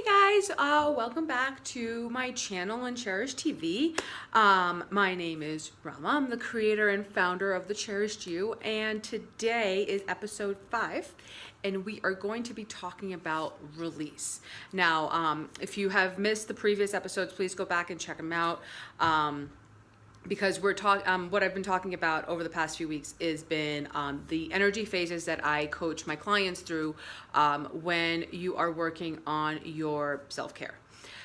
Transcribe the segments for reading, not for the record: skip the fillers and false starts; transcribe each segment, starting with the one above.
Guys, welcome back to my channel on CherishTV. My name is Rama. I'm the creator and founder of the Cherished You, and today is episode 5, and we are going to be talking about release. Now, if you have missed the previous episodes, please go back and check them out. Because what I've been talking about over the past few weeks has been the energy phases that I coach my clients through when you are working on your self-care.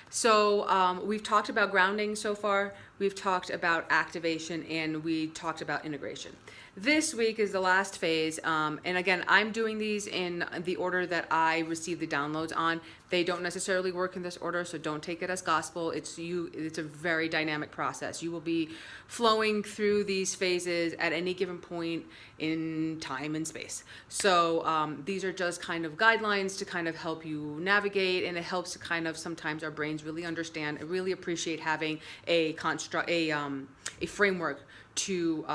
So we've talked about grounding so far, we've talked about activation, and we talked about integration. This week is the last phase, and again, I'm doing these in the order that I receive the downloads on. They don't necessarily work in this order, so don't take it as gospel. It's a very dynamic process. You will be flowing through these phases at any given point in time and space. So these are just kind of guidelines to kind of help you navigate, and it helps to kind of sometimes our brains really understand and really appreciate having a framework to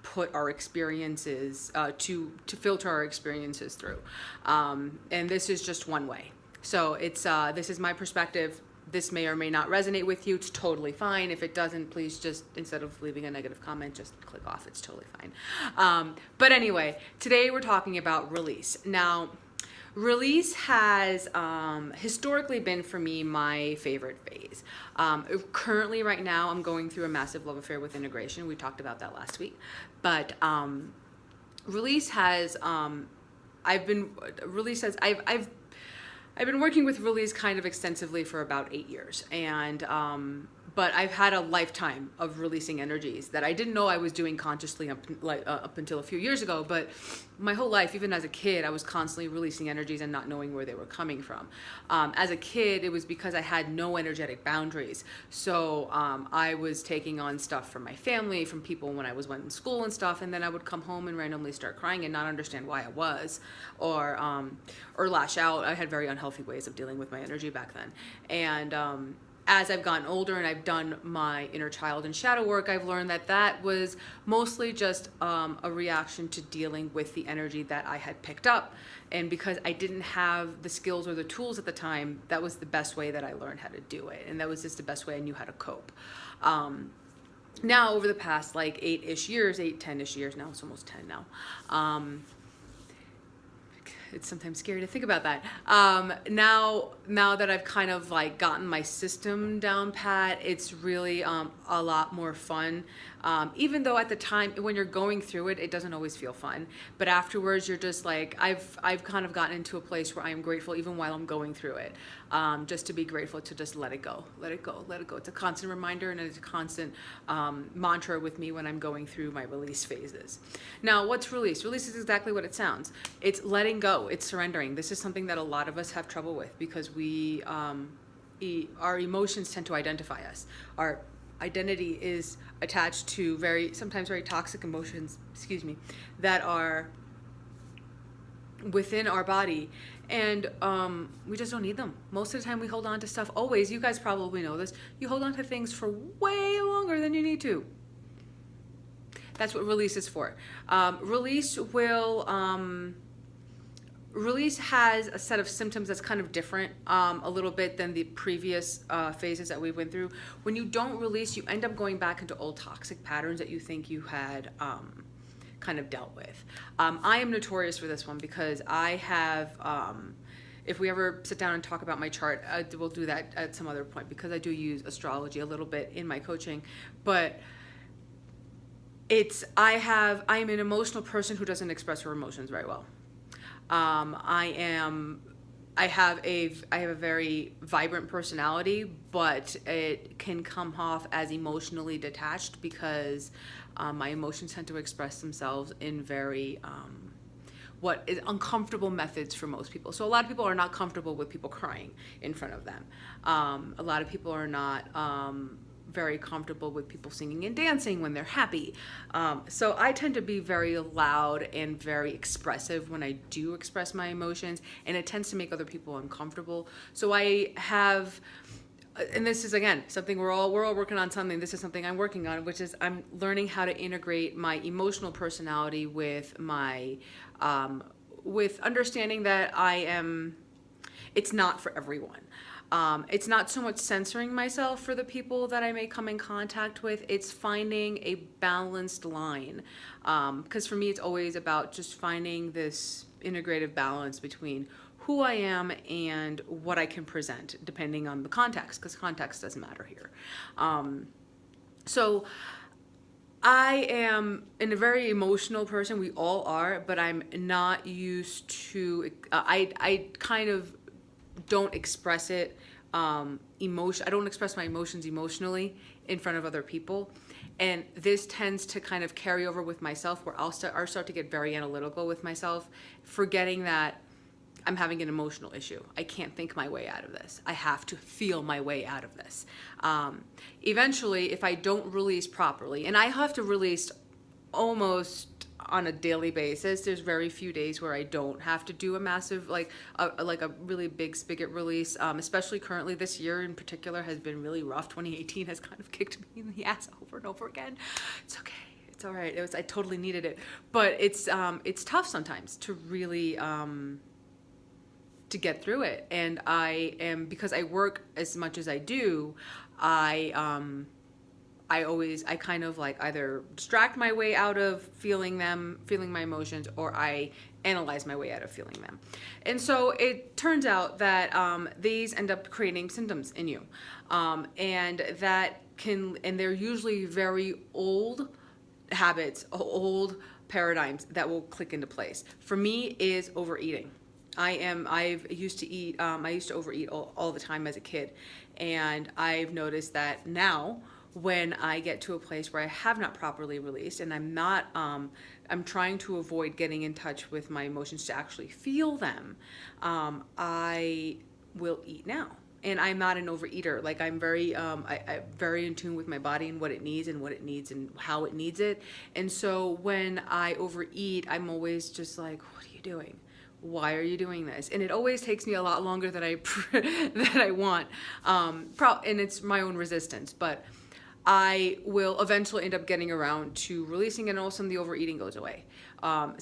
put our experiences, to filter our experiences through. And this is just one way. So this is my perspective. This may or may not resonate with you. It's totally fine. If it doesn't, please just, instead of leaving a negative comment, just click off. It's totally fine. But anyway, today we're talking about release. Now, release has historically been for me my favorite phase. Currently, right now, I'm going through a massive love affair with integration. We talked about that last week. But release has, I've been working with release kind of extensively for about 8 years, and but I've had a lifetime of releasing energies that I didn't know I was doing consciously up until a few years ago. But my whole life, even as a kid, I was constantly releasing energies and not knowing where they were coming from. As a kid, it was because I had no energetic boundaries. So I was taking on stuff from my family, from people when I went in school and stuff, and then I would come home and randomly start crying and not understand why I was, or lash out. I had very unhealthy ways of dealing with my energy back then. And as I've gotten older and I've done my inner child and shadow work, I've learned that that was mostly just a reaction to dealing with the energy that I had picked up. And because I didn't have the skills or the tools at the time, that was the best way that I learned how to do it. And that was just the best way I knew how to cope. Now, over the past like 10-ish years now, it's almost 10 now. It's sometimes scary to think about that. Now that I've kind of like gotten my system down pat, it's really a lot more fun. Even though at the time when you're going through it, it doesn't always feel fun. But afterwards, you're just like, I've kind of gotten into a place where I am grateful even while I'm going through it. Just to be grateful to just let it go, let it go, let it go. It's a constant reminder, and it's a constant mantra with me when I'm going through my release phases. Now, what's release? Release is exactly what it sounds. It's letting go. It's surrendering. This is something that a lot of us have trouble with because our emotions tend to identify us. Our identity is attached to sometimes very toxic emotions, that are within our body, and we just don't need them. Most of the time we hold on to stuff. Always, you guys probably know this, you hold on to things for way longer than you need to. That's what release is for. Release has a set of symptoms that's kind of different a little bit than the previous phases that we went through. When you don't release, you end up going back into old toxic patterns that you think you had kind of dealt with. I am notorious for this one because I have, if we ever sit down and talk about my chart, we'll do that at some other point because I do use astrology a little bit in my coaching. But I am an emotional person who doesn't express her emotions very well. I have a very vibrant personality, but it can come off as emotionally detached because my emotions tend to express themselves in very what is uncomfortable methods for most people. So a lot of people are not comfortable with people crying in front of them. A lot of people are not very comfortable with people singing and dancing when they're happy. So I tend to be very loud and very expressive when I do express my emotions, and it tends to make other people uncomfortable. So I have, and this is again something we're all working on something. This is something I'm working on, which is I'm learning how to integrate my emotional personality with my with understanding that it's not for everyone. It's not so much censoring myself for the people that I may come in contact with. It's finding a balanced line. Because for me, it's always about just finding this integrative balance between who I am and what I can present, depending on the context, because context doesn't matter here. So I am a very emotional person. We all are, but I'm not used to. I kind of don't express it I don't express my emotions emotionally in front of other people, and this tends to kind of carry over with myself, where I'll start to get very analytical with myself, forgetting that I'm having an emotional issue. I can't think my way out of this. I have to feel my way out of this. Eventually, if I don't release properly, and I have to release almost on a daily basis, there's very few days where I don't have to do a massive, like a really big spigot release. Especially currently, this year in particular has been really rough. 2018 has kind of kicked me in the ass over and over again. It's okay. It's all right. I totally needed it, but it's tough sometimes to really to get through it. And because I work as much as I do, I kind of like either distract my way out of feeling my emotions, or I analyze my way out of feeling them. And so it turns out that these end up creating symptoms in you. And they're usually very old habits, old paradigms that will click into place. For me is overeating. I used to overeat all the time as a kid. And I've noticed that now, when I get to a place where I have not properly released, and I'm trying to avoid getting in touch with my emotions to actually feel them, I will eat now. And I'm not an overeater. Like, I'm I'm very in tune with my body and what it needs and how it needs it. And so when I overeat, I'm always just like, what are you doing? Why are you doing this? And it always takes me a lot longer than I want. And it's my own resistance, but I will eventually end up getting around to releasing, and all of a sudden the overeating goes away. I've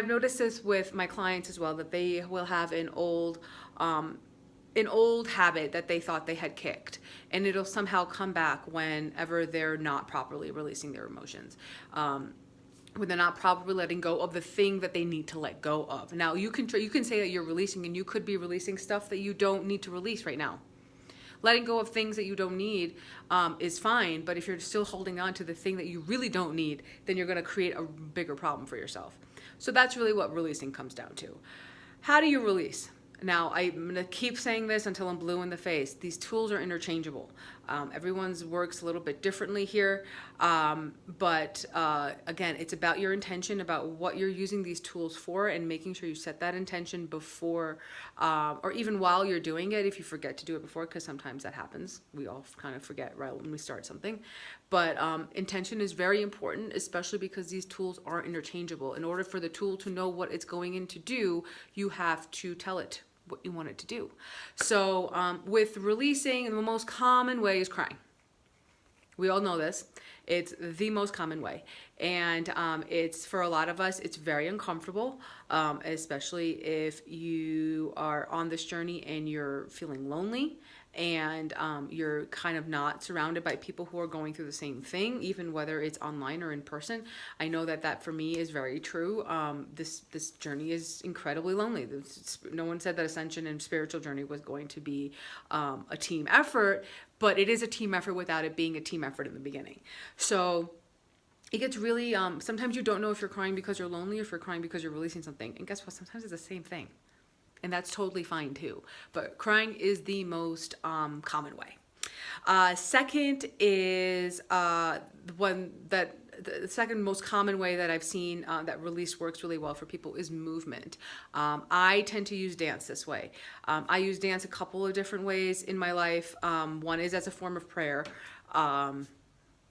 noticed this with my clients as well, that they will have an old habit that they thought they had kicked, and it'll somehow come back whenever they're not properly releasing their emotions. When they're not properly letting go of the thing that they need to let go of. Now, you can say that you're releasing, and you could be releasing stuff that you don't need to release right now. Letting go of things that you don't need is fine, but if you're still holding on to the thing that you really don't need, then you're going to create a bigger problem for yourself. So that's really what releasing comes down to. How do you release? Now, I'm going to keep saying this until I'm blue in the face. These tools are interchangeable. Everyone's works a little bit differently here. But again, it's about your intention, about what you're using these tools for, and making sure you set that intention before, or even while you're doing it, if you forget to do it before, because sometimes that happens. We all kind of forget right when we start something. But intention is very important, especially because these tools are interchangeable. In order for the tool to know what it's going in to do, you have to tell it what you want it to do. So with releasing, the most common way is crying. We all know this. It's the most common way. And it's, for a lot of us, it's very uncomfortable, especially if you are on this journey and you're feeling lonely, and you're kind of not surrounded by people who are going through the same thing, even whether it's online or in person. I know that for me is very true. This journey is incredibly lonely. No one said that Ascension and spiritual journey was going to be a team effort, but it is a team effort without it being a team effort in the beginning. So it gets really, sometimes you don't know if you're crying because you're lonely or if you're crying because you're releasing something. And guess what? Sometimes it's the same thing. And that's totally fine too. But crying is the most common way. Second is the second most common way that I've seen that release works really well for people is movement. I tend to use dance this way. I use dance a couple of different ways in my life. One is as a form of prayer.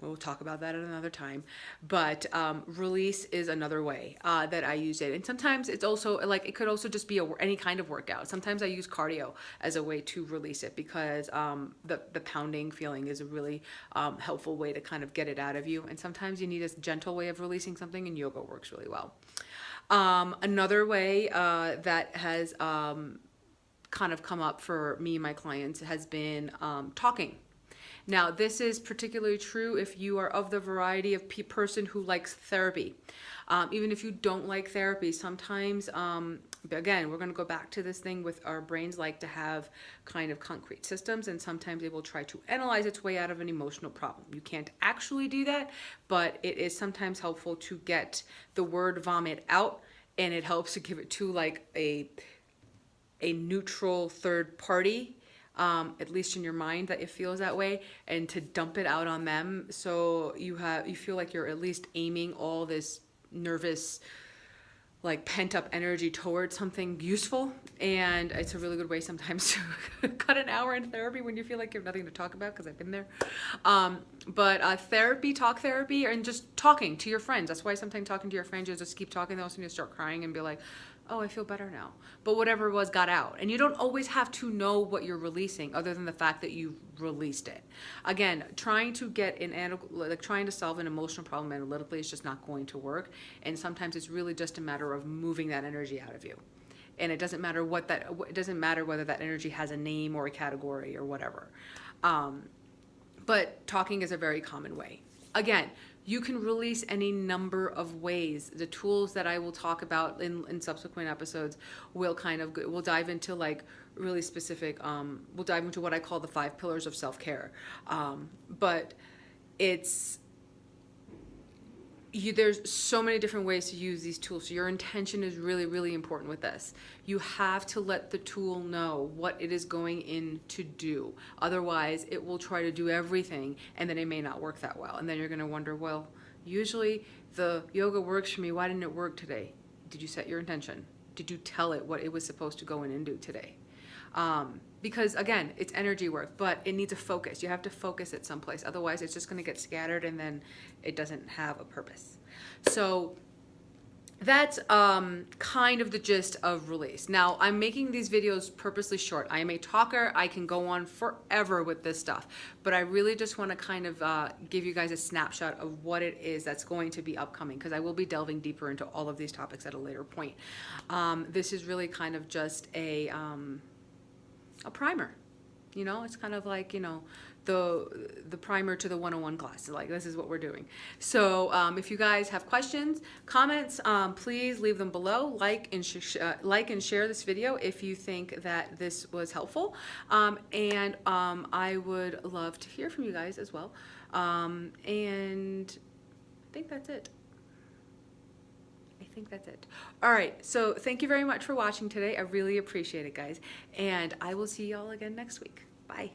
We'll talk about that at another time. But release is another way that I use it. And sometimes it's also, like, it could also just be any kind of workout. Sometimes I use cardio as a way to release it, because the pounding feeling is a really helpful way to kind of get it out of you. And sometimes you need a gentle way of releasing something, and yoga works really well. Another way that has kind of come up for me and my clients has been talking. Now, this is particularly true if you are of the variety of person who likes therapy. Even if you don't like therapy, sometimes, again, we're going to go back to this thing with our brains like to have kind of concrete systems, and sometimes it will try to analyze its way out of an emotional problem. You can't actually do that, but it is sometimes helpful to get the word vomit out, and it helps to give it to like a neutral third party, at least in your mind, that it feels that way, and to dump it out on them, so you feel like you're at least aiming all this nervous, like pent up energy towards something useful. And it's a really good way sometimes to cut an hour in therapy when you feel like you have nothing to talk about, because I've been there. But therapy, talk therapy, and just talking to your friends. That's why sometimes talking to your friends, you just keep talking, then all of a sudden you start crying and be like, oh, I feel better now. But whatever it was got out. And you don't always have to know what you're releasing, other than the fact that you released it. Again, trying to trying to solve an emotional problem analytically is just not going to work. And sometimes it's really just a matter of moving that energy out of you. And it doesn't matter it doesn't matter whether that energy has a name or a category or whatever. But talking is a very common way. Again, you can release any number of ways. The tools that I will talk about in subsequent episodes will we'll dive into like really specific, we'll dive into what I call the 5 pillars of self-care. But there's so many different ways to use these tools. So your intention is really, really important with this. You have to let the tool know what it is going in to do. Otherwise, it will try to do everything, and then it may not work that well. And then you're going to wonder, well, usually the yoga works for me. Why didn't it work today? Did you set your intention? Did you tell it what it was supposed to go in and do today? Because again, it's energy work, but it needs a focus. You have to focus it someplace. Otherwise, it's just going to get scattered, and then it doesn't have a purpose. So that's kind of the gist of release. Now, I'm making these videos purposely short. I am a talker. I can go on forever with this stuff, but I really just want to kind of give you guys a snapshot of what it is that's going to be upcoming, because I will be delving deeper into all of these topics at a later point. This is really kind of just a primer. You know, it's kind of like, you know, the primer to the 101 class. Like, this is what we're doing. So if you guys have questions, comments, please leave them below. Like and share this video if you think that this was helpful. And I would love to hear from you guys as well. And I think that's it. All right, so thank you very much for watching today. I really appreciate it, guys. And I will see y'all again next week. Bye.